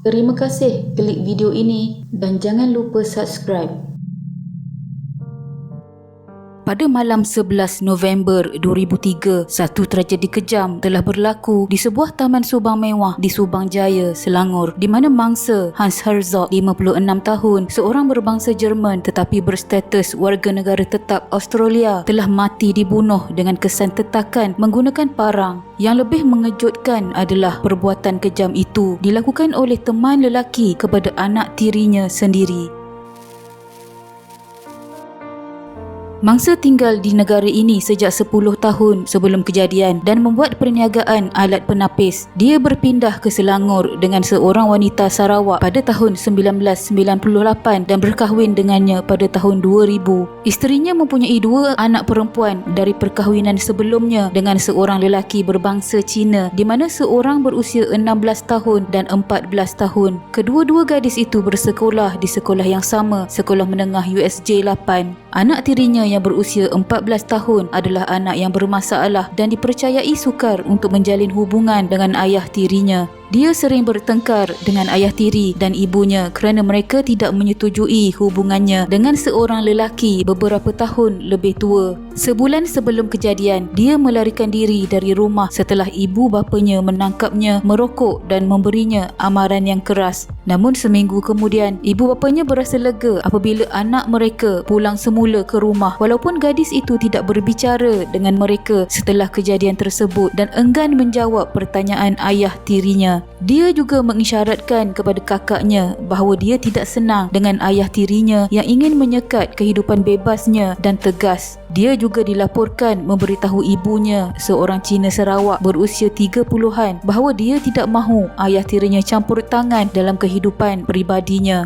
Terima kasih klik video ini dan jangan lupa subscribe. Pada malam 11 November 2003, satu tragedi kejam telah berlaku di sebuah taman Subang mewah di Subang Jaya, Selangor, di mana mangsa Hans Herzog, 56 tahun, seorang berbangsa Jerman tetapi berstatus warga negara tetap Australia, telah mati dibunuh dengan kesan tetakan menggunakan parang. Yang lebih mengejutkan adalah perbuatan kejam itu dilakukan oleh teman lelaki kepada anak tirinya sendiri. Mangsa tinggal di negara ini sejak 10 tahun sebelum kejadian dan membuat perniagaan alat penapis. Dia berpindah ke Selangor dengan seorang wanita Sarawak pada tahun 1998 dan berkahwin dengannya pada tahun 2000. Isterinya mempunyai 2 anak perempuan dari perkahwinan sebelumnya dengan seorang lelaki berbangsa Cina, di mana seorang berusia 16 tahun dan 14 tahun. Kedua-dua gadis itu bersekolah di sekolah yang sama, Sekolah Menengah USJ 8. Anak tirinya yang berusia 14 tahun adalah anak yang bermasalah dan dipercayai sukar untuk menjalin hubungan dengan ayah tirinya. Dia sering bertengkar dengan ayah tiri dan ibunya kerana mereka tidak menyetujui hubungannya dengan seorang lelaki beberapa tahun lebih tua. Sebulan sebelum kejadian, dia melarikan diri dari rumah setelah ibu bapanya menangkapnya merokok dan memberinya amaran yang keras. Namun seminggu kemudian, ibu bapanya berasa lega apabila anak mereka pulang semula ke rumah, walaupun gadis itu tidak berbicara dengan mereka setelah kejadian tersebut dan enggan menjawab pertanyaan ayah tirinya. Dia juga mengisyaratkan kepada kakaknya bahawa dia tidak senang dengan ayah tirinya yang ingin menyekat kehidupan bebasnya dan tegas. Dia juga dilaporkan memberitahu ibunya, seorang Cina Sarawak berusia 30-an, bahawa dia tidak mahu ayah tirinya campur tangan dalam kehidupan peribadinya.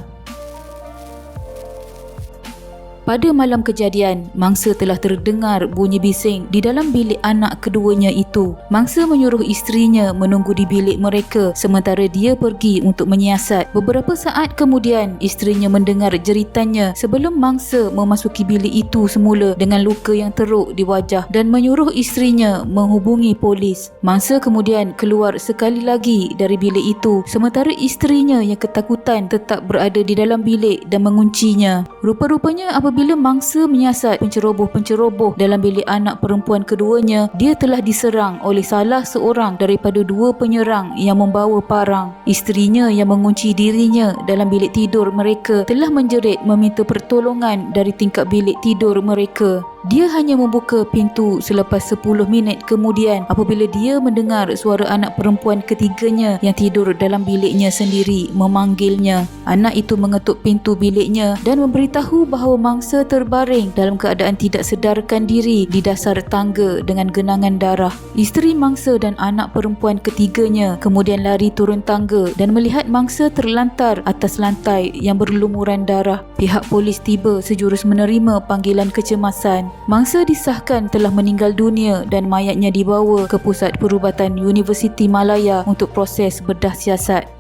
Pada malam kejadian, mangsa telah terdengar bunyi bising di dalam bilik anak keduanya itu. Mangsa menyuruh isterinya menunggu di bilik mereka sementara dia pergi untuk menyiasat. Beberapa saat kemudian, isterinya mendengar jeritannya sebelum mangsa memasuki bilik itu semula dengan luka yang teruk di wajah dan menyuruh isterinya menghubungi polis. Mangsa kemudian keluar sekali lagi dari bilik itu sementara isterinya yang ketakutan tetap berada di dalam bilik dan menguncinya. Rupa-rupanya apabila mangsa menyiasat penceroboh-penceroboh dalam bilik anak perempuan keduanya, dia telah diserang oleh salah seorang daripada 2 penyerang yang membawa parang. Isterinya yang mengunci dirinya dalam bilik tidur mereka telah menjerit meminta pertolongan dari tingkap bilik tidur mereka. Dia hanya membuka pintu selepas 10 minit kemudian apabila dia mendengar suara anak perempuan ketiganya yang tidur dalam biliknya sendiri memanggilnya. Anak itu mengetuk pintu biliknya dan memberitahu bahawa mangsa terbaring dalam keadaan tidak sedarkan diri di dasar tangga dengan genangan darah. Isteri mangsa dan anak perempuan ketiganya kemudian lari turun tangga dan melihat mangsa terlantar atas lantai yang berlumuran darah. Pihak polis tiba sejurus menerima panggilan kecemasan. Mangsa disahkan telah meninggal dunia dan mayatnya dibawa ke Pusat Perubatan Universiti Malaya untuk proses bedah siasat.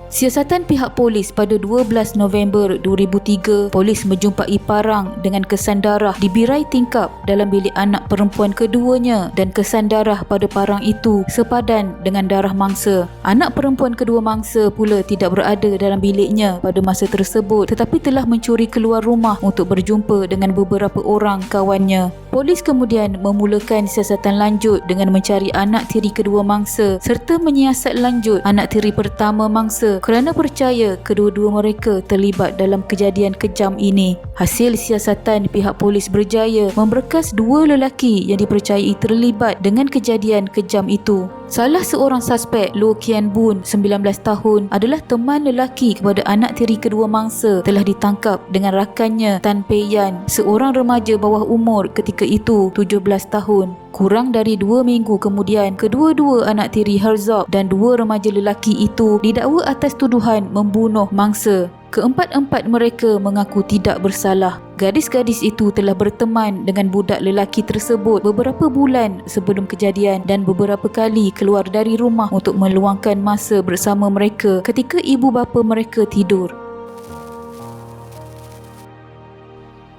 Siasatan pihak polis pada 12 November 2003, polis menjumpai parang dengan kesan darah di birai tingkap dalam bilik anak perempuan keduanya dan kesan darah pada parang itu sepadan dengan darah mangsa. Anak perempuan kedua mangsa pula tidak berada dalam biliknya pada masa tersebut tetapi telah mencuri keluar rumah untuk berjumpa dengan beberapa orang kawannya. Polis kemudian memulakan siasatan lanjut dengan mencari anak tiri kedua mangsa serta menyiasat lanjut anak tiri pertama mangsa kerana percaya kedua-dua mereka terlibat dalam kejadian kejam ini. Hasil siasatan pihak polis berjaya memberkas 2 lelaki yang dipercayai terlibat dengan kejadian kejam itu. Salah seorang suspek, Loh Kian Boon, 19 tahun, adalah teman lelaki kepada anak tiri kedua mangsa telah ditangkap dengan rakannya Tan Pei Yan, seorang remaja bawah umur ketika itu 17 tahun. Kurang dari 2 minggu kemudian, kedua-dua anak tiri Herzog dan 2 remaja lelaki itu didakwa atas tuduhan membunuh mangsa. Keempat-empat mereka mengaku tidak bersalah. Gadis-gadis itu telah berteman dengan budak lelaki tersebut beberapa bulan sebelum kejadian dan beberapa kali keluar dari rumah untuk meluangkan masa bersama mereka ketika ibu bapa mereka tidur.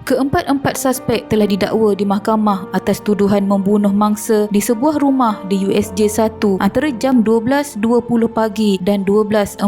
Keempat-empat suspek telah didakwa di mahkamah atas tuduhan membunuh mangsa di sebuah rumah di USJ 1 antara jam 12.20 pagi dan 12.45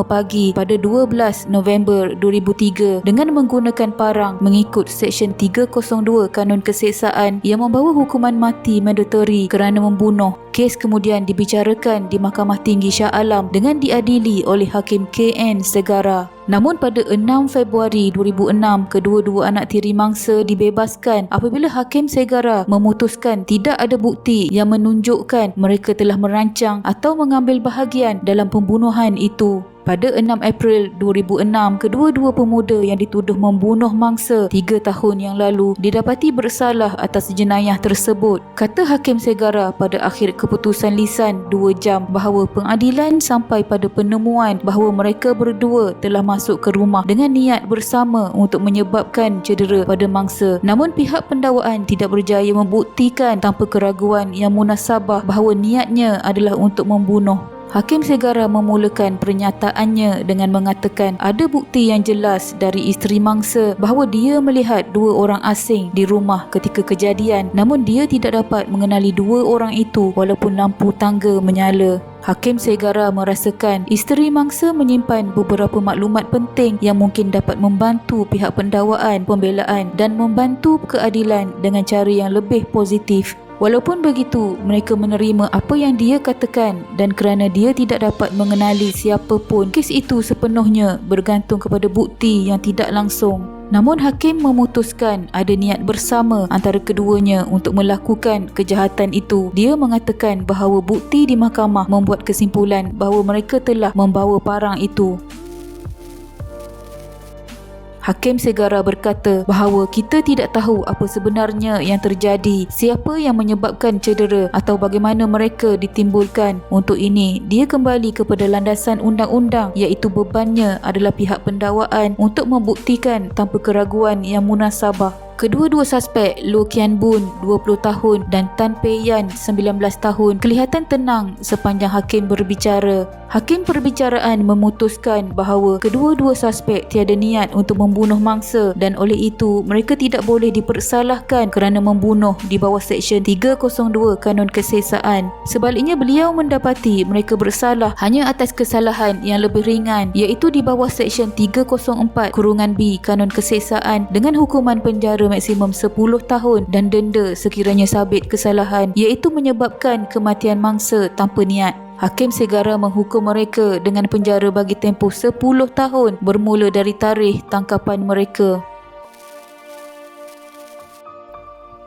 pagi pada 12 November 2003 dengan menggunakan parang mengikut Seksyen 302 Kanun Keseksaan yang membawa hukuman mati mandatori kerana membunuh. Kes kemudian dibicarakan di Mahkamah Tinggi Shah Alam dengan diadili oleh Hakim KN Segara. Namun pada 6 Februari 2006, kedua-dua anak tiri mangsa dibebaskan apabila Hakim Segara memutuskan tidak ada bukti yang menunjukkan mereka telah merancang atau mengambil bahagian dalam pembunuhan itu. Pada 6 April 2006, kedua-dua pemuda yang dituduh membunuh mangsa 3 tahun yang lalu didapati bersalah atas jenayah tersebut. Kata Hakim Segara pada akhir keputusan lisan 2 jam bahawa pengadilan sampai pada penemuan bahawa mereka berdua telah masuk ke rumah dengan niat bersama untuk menyebabkan cedera pada mangsa. Namun pihak pendakwaan tidak berjaya membuktikan tanpa keraguan yang munasabah bahawa niatnya adalah untuk membunuh. Hakim Segara memulakan pernyataannya dengan mengatakan ada bukti yang jelas dari isteri mangsa bahawa dia melihat 2 orang asing di rumah ketika kejadian, namun dia tidak dapat mengenali 2 orang itu walaupun lampu tangga menyala. Hakim Segara merasakan isteri mangsa menyimpan beberapa maklumat penting yang mungkin dapat membantu pihak pendakwaan, pembelaan dan membantu keadilan dengan cara yang lebih positif. Walaupun begitu, mereka menerima apa yang dia katakan dan kerana dia tidak dapat mengenali siapa pun, kes itu sepenuhnya bergantung kepada bukti yang tidak langsung. Namun Hakim memutuskan ada niat bersama antara keduanya untuk melakukan kejahatan itu. Dia mengatakan bahawa bukti di mahkamah membuat kesimpulan bahawa mereka telah membawa parang itu. Hakim Segara berkata bahawa kita tidak tahu apa sebenarnya yang terjadi, siapa yang menyebabkan cedera atau bagaimana mereka ditimbulkan. Untuk ini, dia kembali kepada landasan undang-undang iaitu bebannya adalah pihak pendakwaan untuk membuktikan tanpa keraguan yang munasabah. Kedua-dua suspek, Loh Kian Boon 20 tahun dan Tan Pei Yan 19 tahun kelihatan tenang sepanjang Hakim berbicara. Hakim perbicaraan memutuskan bahawa kedua-dua suspek tiada niat untuk membunuh mangsa dan oleh itu mereka tidak boleh dipersalahkan kerana membunuh di bawah Seksyen 302 Kanun Keseksaan. Sebaliknya, beliau mendapati mereka bersalah hanya atas kesalahan yang lebih ringan iaitu di bawah Seksyen 304(B) Kanun Keseksaan dengan hukuman penjara maksimum 10 tahun dan denda sekiranya sabit kesalahan iaitu menyebabkan kematian mangsa tanpa niat. Hakim Segara menghukum mereka dengan penjara bagi tempoh 10 tahun bermula dari tarikh tangkapan mereka.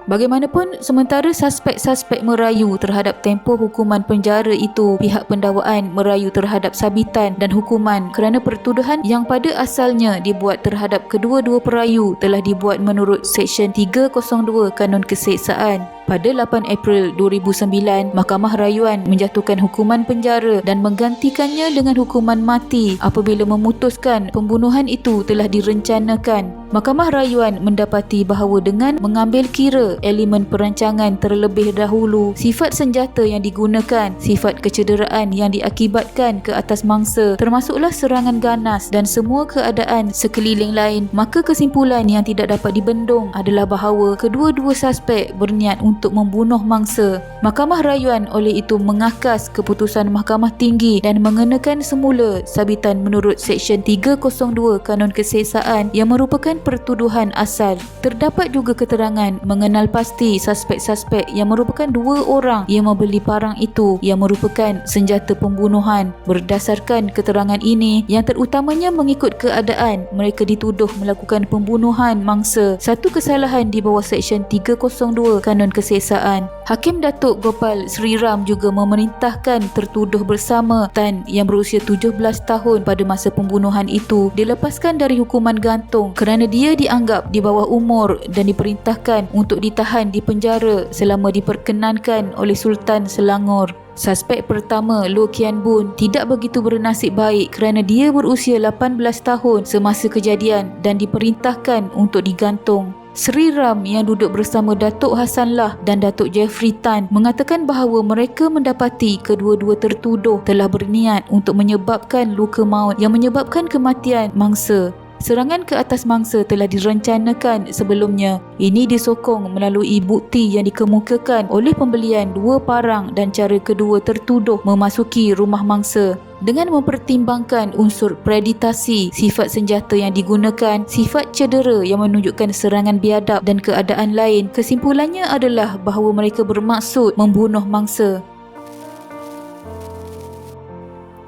Bagaimanapun, sementara suspek-suspek merayu terhadap tempoh hukuman penjara itu, pihak pendakwaan merayu terhadap sabitan dan hukuman kerana pertuduhan yang pada asalnya dibuat terhadap kedua-dua perayu telah dibuat menurut Seksyen 302 Kanun Keseksaan. Pada 8 April 2009, Mahkamah Rayuan menjatuhkan hukuman penjara dan menggantikannya dengan hukuman mati apabila memutuskan pembunuhan itu telah direncanakan. Mahkamah Rayuan mendapati bahawa dengan mengambil kira elemen perancangan terlebih dahulu, sifat senjata yang digunakan, sifat kecederaan yang diakibatkan ke atas mangsa, termasuklah serangan ganas dan semua keadaan sekeliling lain, maka kesimpulan yang tidak dapat dibendung adalah bahawa kedua-dua suspek berniat untuk membunuh mangsa. Mahkamah Rayuan oleh itu mengakas keputusan Mahkamah Tinggi dan mengenakan semula sabitan menurut Seksyen 302 Kanun Keseksaan yang merupakan pertuduhan asal. Terdapat juga keterangan mengenal pasti suspek-suspek yang merupakan 2 orang yang membeli parang itu yang merupakan senjata pembunuhan. Berdasarkan keterangan ini, yang terutamanya mengikut keadaan mereka dituduh melakukan pembunuhan mangsa, satu kesalahan di bawah Seksyen 302 Kanun Keseksaan. Hakim Datuk Gopal Sri Ram juga memerintahkan tertuduh bersama Tan yang berusia 17 tahun pada masa pembunuhan itu dilepaskan dari hukuman gantung kerana dia dianggap di bawah umur dan diperintahkan untuk ditahan di penjara selama diperkenankan oleh Sultan Selangor. Suspek pertama, Loh Kian Boon, tidak begitu bernasib baik kerana dia berusia 18 tahun semasa kejadian dan diperintahkan untuk digantung. Sri Ram yang duduk bersama Datuk Hassan Lah dan Datuk Jeffrey Tan mengatakan bahawa mereka mendapati kedua-dua tertuduh telah berniat untuk menyebabkan luka maut yang menyebabkan kematian mangsa. Serangan ke atas mangsa telah direncanakan sebelumnya. Ini disokong melalui bukti yang dikemukakan oleh pembelian 2 parang dan cara kedua tertuduh memasuki rumah mangsa. Dengan mempertimbangkan unsur preditasi, sifat senjata yang digunakan, sifat cedera yang menunjukkan serangan biadab dan keadaan lain, kesimpulannya adalah bahawa mereka bermaksud membunuh mangsa.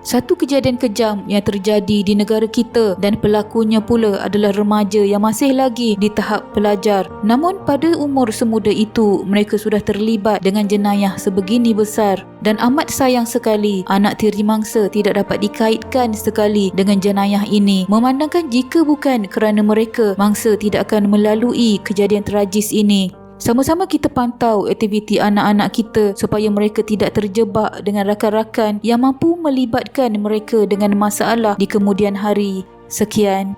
Satu kejadian kejam yang terjadi di negara kita dan pelakunya pula adalah remaja yang masih lagi di tahap pelajar. Namun pada umur semuda itu, mereka sudah terlibat dengan jenayah sebegini besar. Dan amat sayang sekali, anak tiri mangsa tidak dapat dikaitkan sekali dengan jenayah ini. Memandangkan jika bukan kerana mereka, mangsa tidak akan melalui kejadian tragis ini. Sama-sama kita pantau aktiviti anak-anak kita supaya mereka tidak terjebak dengan rakan-rakan yang mampu melibatkan mereka dengan masalah di kemudian hari. Sekian.